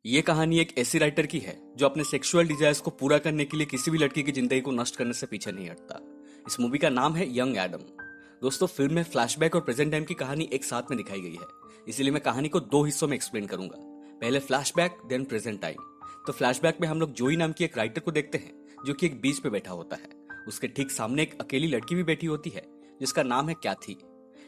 ये कहानी एक ऐसी राइटर की है जो अपने सेक्सुअल डिजायर्स को पूरा करने के लिए किसी भी लड़की की जिंदगी को नष्ट करने से पीछे नहीं हटता। इस मूवी का नाम है यंग एडम। दोस्तों, फिल्म में फ्लैशबैक और प्रेजेंट टाइम की कहानी एक साथ में दिखाई गई है, इसीलिए मैं कहानी को दो हिस्सों में एक्सप्लेन करूंगा। पहले फ्लैशबैक, देन प्रेजेंट टाइम। तो फ्लैशबैक में हम लोग जोई नाम की एक राइटर को देखते हैं जो कि एक बीच पे बैठा होता है। उसके ठीक सामने एक अकेली लड़की भी बैठी होती है जिसका नाम है कैथी।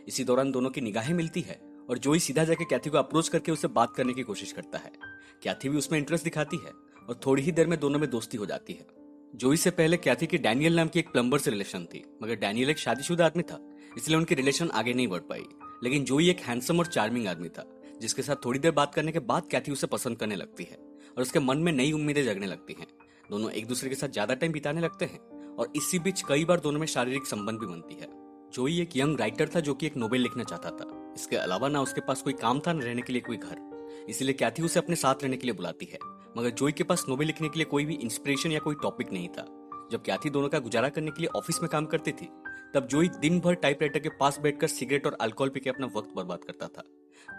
इसी दौरान दोनों की निगाहें मिलती है और जोई सीधा जाके कैथी को अप्रोच करके उससे बात करने की कोशिश करता है। कैथी भी उसमें इंटरेस्ट दिखाती है और थोड़ी ही देर में दोनों में दोस्ती हो जाती है। जोई से पहले कैथी की डैनियल नाम की एक प्लम्बर से रिलेशन थी, मगर डैनियल एक शादीशुदा आदमी था, इसलिए उनकी रिलेशन आगे नहीं बढ़ पाई। लेकिन जोई एक हैंडसम और चार्मिंग आदमी था जिसके साथ थोड़ी देर बात करने के बाद कैथी उसे पसंद करने लगती है और उसके मन में नई उम्मीदें जगने लगती हैं। दोनों एक दूसरे के साथ ज्यादा टाइम बिताने लगते हैं और इसी बीच कई बार दोनों में शारीरिक संबंध भी बनती है। जोई एक यंग राइटर था जो कि एक नोवेल लिखना चाहता था। इसके अलावा ना उसके पास कोई काम था, न रहने के लिए कोई घर, इसीलिए कैथी उसे अपने साथ रहने के लिए बुलाती है। मगर जोई के पास नोवेल लिखने के लिए कोई भी इंस्पिरेशन या कोई टॉपिक नहीं था। जब कैथी दोनों का गुजारा करने के लिए ऑफिस में काम करती थी, तब जोई दिन भर टाइपराइटर के पास बैठकर सिगरेट और अल्कोहल पी के अपना वक्त बर्बाद करता था।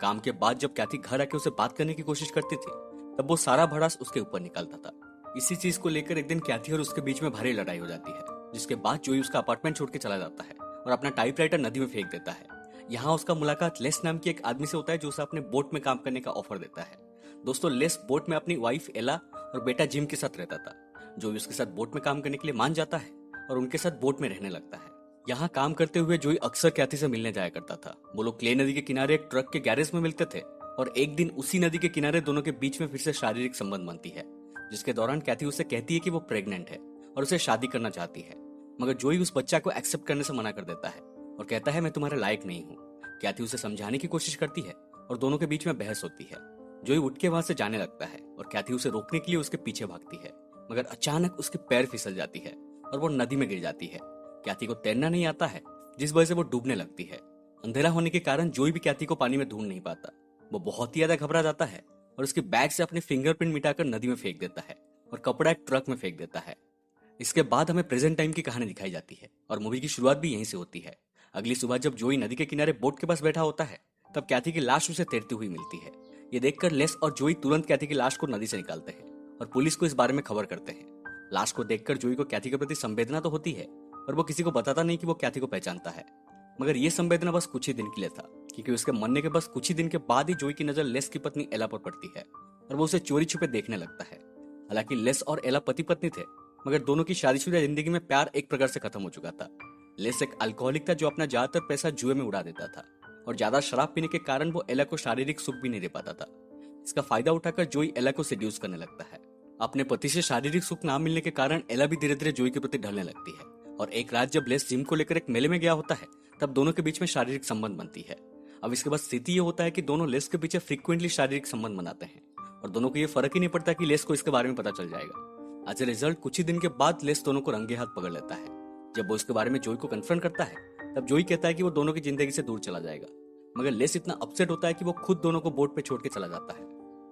काम के बाद जब कैथी घर आके उसे बात करने की कोशिश करती थी, तब वो सारा भड़ास उसके ऊपर निकालता था। इसी चीज को लेकर एक दिन कैथी और उसके बीच में भारी लड़ाई हो जाती है, जिसके बाद जोई उसका अपार्टमेंट छोड़ के चला जाता है और अपना टाइपराइटर नदी में फेंक देता है। यहाँ उसका मुलाकात लेस नाम की एक आदमी से होता है जो उसे अपने बोट में काम करने का ऑफर देता है। दोस्तों, लेस बोट में अपनी वाइफ एला और बेटा जिम के साथ रहता था। जोई उसके साथ बोट में काम करने के लिए मान जाता है और उनके साथ बोट में रहने लगता है। यहाँ काम करते हुए जोई अक्सर कैथी से मिलने जाया करता था। वो लोग क्ले नदी के किनारे एक ट्रक के गैरेज में मिलते थे और एक दिन उसी नदी के किनारे दोनों के बीच में फिर से शारीरिक संबंध बनती है, जिसके दौरान कैथी उसे कहती है कि वो प्रेग्नेंट है और उसे शादी करना चाहती है। मगर जोई उस बच्चा को एक्सेप्ट करने से मना कर देता है और कहता है मैं तुम्हारे लायक नहीं हूँ। कैथी उसे समझाने की कोशिश करती है और दोनों के बीच में बहस होती है। जोई उठ के वहां से जाने लगता है और कैथी उसे रोकने के लिए उसके पीछे भागती है, मगर अचानक उसके पैर फिसल जाती है और वो नदी में गिर जाती है। कैथी को तैरना नहीं आता है, जिस वजह से वो डूबने लगती है। अंधेरा होने के कारण जोई भी कैथी को पानी में ढूंढ नहीं पाता। वो बहुत ही ज्यादा घबरा जाता है और उसके बैग से अपने फिंगरप्रिंट मिटाकर नदी में फेंक देता है और कपड़ा एक ट्रक में फेंक देता है। इसके बाद हमें प्रेजेंट टाइम की कहानी दिखाई जाती है और मूवी की शुरुआत भी यहीं से होती है। अगली सुबह जब जोई नदी के किनारे बोट के पास बैठा होता है, तब कैथी की लाश उसे तैरती हुई मिलती है। ये देखकर लेस और जोई तुरंत कैथी की लाश को नदी से निकालते हैं और पुलिस को इस बारे में खबर करते हैं। लाश को देखकर जोई को कैथी के प्रति संवेदना तो होती है, पर वो किसी को बताता नहीं कि वो कैथी को पहचानता है। मगर ये संवेदना बस कुछ ही दिन के लिए था, क्योंकि उसके मरने के बस कुछ ही दिन के बाद ही जोई की नजर लेस की पत्नी एला पर पड़ती है और वो उसे चोरी छुपे देखने लगता है। हालांकि लेस और एला पति पत्नी थे, मगर दोनों की शादीशुदा जिंदगी में प्यार एक प्रकार से खत्म हो चुका था। लेस एक अल्कोहलिक था जो अपना ज्यादातर पैसा जुए में उड़ा देता था और ज्यादा शराब पीने के कारण वो एला को शारीरिक सुख भी नहीं दे पाता था। इसका फायदा उठाकर जोई एला को सेड्यूस करने लगता है। अपने पति से शारीरिक सुख ना मिलने के कारण एला भी धीरे धीरे जोई के प्रति ढलने लगती है और एक रात जब लेस जिम को लेकर एक मेले में गया होता है, तब दोनों के बीच में शारीरिक संबंध बनती है। अब इसके बाद स्थिति ये होता है कि दोनों लेस के पीछे फ्रीक्वेंटली शारीरिक संबंध बनाते हैं और दोनों को ये फर्क ही नहीं पड़ता कि लेस को इसके बारे में पता चल जाएगा। एज ए रिजल्ट कुछ ही दिन के बाद लेस दोनों को रंगे हाथ पकड़ लेता है। जब वो इसके बारे में जोई को कन्फ्रंट करता है, तब जोई कहता है कि वो दोनों की जिंदगी से दूर चला जाएगा, मगर लेस इतना अपसेट होता है कि वो खुद दोनों को बोट पे छोड़ के चला जाता है।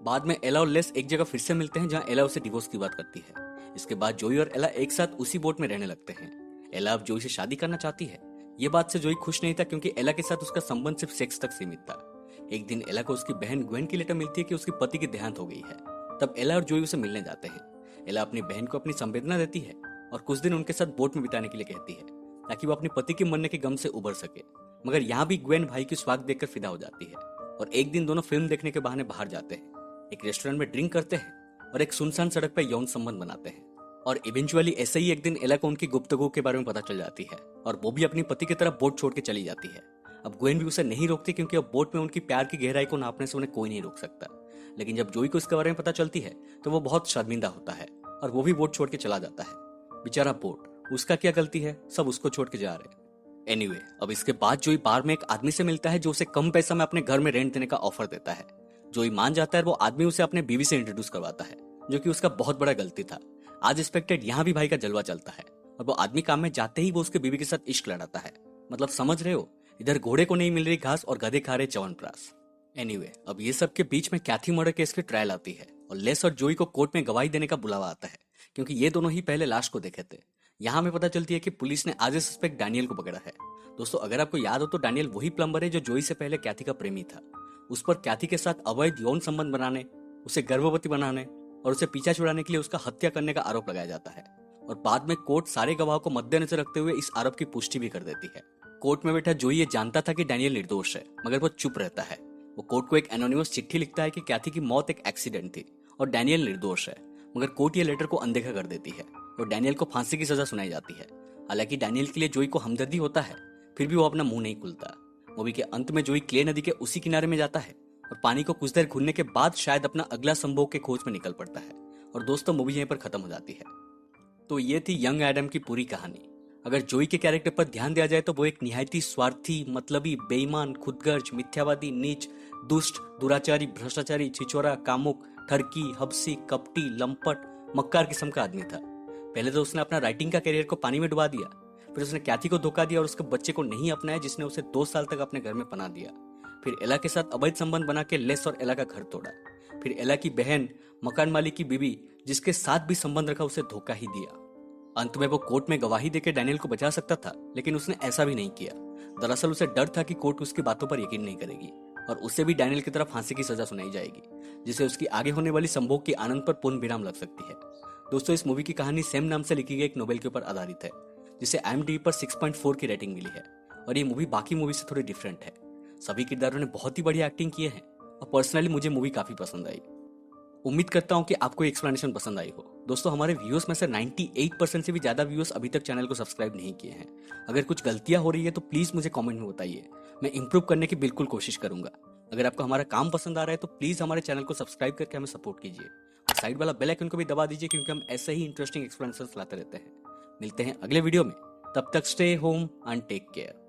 बाद में एला और लेस एक जगह फिर से मिलते हैं जहां एला उसे डिवोर्स की बात करती है। इसके बाद जोई और एला एक साथ उसी बोट में रहने लगते हैं। एला अब जोई से शादी करना चाहती है। ये बात से जोई खुश नहीं था, क्योंकि एला के साथ उसका संबंध सिर्फ सेक्स तक सीमित था। एक दिन एला को उसकी बहन ग्वेन की लेटर मिलती है कि उसके पति की देहांत हो गई है। तब एला और जोई उसे मिलने जाते हैं। एला अपनी बहन को अपनी संवेदना देती है और कुछ दिन उनके साथ बोट में बिताने के लिए कहती है, ताकि वो अपने पति के मरने के गम से उबर सके। मगर यहाँ भी ग्वेन भाई की स्वाग देखकर फिदा हो जाती है और एक दिन दोनों फिल्म देखने के बहाने बाहर जाते हैं, एक रेस्टोरेंट में ड्रिंक करते हैं और एक सुनसान सड़क पर यौन संबंध बनाते हैं। और इवेंचुअली ऐसे ही एक दिन एला को उनकी गुप्तगू के बारे में पता चल जाती है और वो भी अपनी पति की तरफ बोट छोड़ के चली जाती है। अब ग्वेन भी उसे नहीं रोकती, क्योंकि अब बोट में उनकी प्यार की गहराई को नापने से उन्हें कोई नहीं रोक सकता। लेकिन जब जोई को इसके बारे में पता चलती है, तो वो बहुत शर्मिंदा होता है और वो भी बोट छोड़ के चला जाता है। बेचारा बोट, उसका क्या गलती है, सब उसको छोड़ के जा रहे। एनीवे, अब इसके बाद जोई बार में एक आदमी से मिलता है जो उसे कम पैसा में अपने घर में रेंट देने का ऑफर देता है। जोई मान जाता है और वो आदमी उसे अपने बीवी से इंट्रोड्यूस करवाता है, जो कि उसका बहुत बड़ा गलती था। आज एक्सपेक्टेड यहाँ भी भाई का जलवा चलता है और वो आदमी काम में जाते ही वो उसके बीवी के साथ इश्क लड़ाता है। मतलब समझ रहे हो, इधर घोड़े को नहीं मिल रही घास और गधे खा रहे च्यवनप्राश। एनीवे, अब ये सब के बीच में कैथी मर्डर केस की ट्रायल आती है और लेस और जोई को कोर्ट में गवाही देने का बुलावा आता है, क्योंकि ये दोनों ही पहले लाश को देखे थे। यहाँ हमें पता चलती है कि पुलिस ने आज सस्पेक्ट डैनियल को पकड़ा है। दोस्तों, अगर आपको याद हो तो डैनियल वही प्लम्बर है जो जोई से पहले कैथी का प्रेमी था। उस पर कैथी के साथ अवैध यौन संबंध बनाने, उसे गर्भवती बनाने और उसे पीछा छुड़ाने के लिए उसका हत्या करने का आरोप लगाया जाता है। और बाद में कोर्ट सारे गवाहों को मद्देनजर रखते हुए इस आरोप की पुष्टि भी कर देती है। कोर्ट में बैठा जोई ये जानता था कि डैनियल निर्दोष है, मगर वो चुप रहता है। वो कोर्ट को एक एनोनिमस चिट्ठी लिखता है कि कैथी की मौत एक एक्सीडेंट थी और डैनियल निर्दोष है, मगर कोर्ट ये लेटर को अनदेखा कर देती है और डैनियल को फांसी की सजा सुनाई जाती है। हालांकि डैनियल के लिए जोई को हमदर्दी होता है, फिर भी वो अपना मुंह नहीं खुलता। मूवी के अंत में जोई क्ले नदी के उसी किनारे में जाता है और पानी को कुछ देर घूरने के बाद शायद अपना अगला संभोग के खोज में निकल पड़ता है। और दोस्तों, मूवी यहीं पर खत्म हो जाती है। तो ये थी यंग एडम की पूरी कहानी। अगर जोई के कैरेक्टर पर ध्यान दिया जाए तो वो एक निहायती स्वार्थी, मतलबी, बेईमान, खुदगर्ज, मिथ्यावादी, नीच, दुष्ट, दुराचारी, भ्रष्टाचारी, छिछोरा, कामुक, ठरकी, हबसी, कपटी, लंपट, मक्कार किस्म का आदमी था। पहले तो उसने अपना राइटिंग का करियर को पानी में डुबा दिया, फिर उसने कैथी को धोखा दिया और उसके बच्चे को नहीं अपनाया जिसने उसे 2 साल तक अपने घर में पनाह दिया। फिर एला के साथ अवैध संबंध बना के लेस और एला का घर तोड़ा। फिर एला की बहन, मकान मालिक की बीवी, जिसके साथ भी संबंध रखा, उसे धोखा ही दिया। अंत में वो कोर्ट में गवाही देकर डैनियल को बचा सकता था, लेकिन उसने ऐसा भी नहीं किया। दरअसल उसे डर था कि कोर्ट उसकी बातों पर यकीन नहीं करेगी और उसे भी डैनियल की तरह फांसी की सजा सुनाई जाएगी, जिससे उसकी आगे होने वाली संभोग की आनंद पर पूर्ण विराम लग सकती है। दोस्तों, इस मूवी की कहानी सेम नाम से लिखी गई एक नोवेल के ऊपर आधारित है, जिसे IMDb पर 6.4 की रेटिंग मिली है। और ये मूवी बाकी मूवी से थोड़ी डिफरेंट है। सभी किरदारों ने बहुत ही बढ़िया एक्टिंग की है और पर्सनली मुझे मूवी काफी पसंद आई। उम्मीद करता हूं कि आपको ये एक्सप्लेनेशन पसंद आई हो। दोस्तों, हमारे व्यूअर्स में से 98% से भी ज्यादा व्यूअर्स अभी तक चैनल को सब्सक्राइब नहीं किए हैं। अगर कुछ गलतियां हो रही है तो प्लीज मुझे कमेंट में बताइए, मैं इंप्रूव करने की बिल्कुल कोशिश करूंगा। अगर आपको हमारा काम पसंद आ रहा है तो प्लीज हमारे चैनल को सब्सक्राइब करके हमें सपोर्ट कीजिए और साइड वाला बेल आइकन को भी दबा दीजिए, क्योंकि हम ऐसे ही इंटरेस्टिंग एक्सप्लेनेशन लाते रहते हैं। मिलते हैं अगले वीडियो में, तब तक stay home and take care.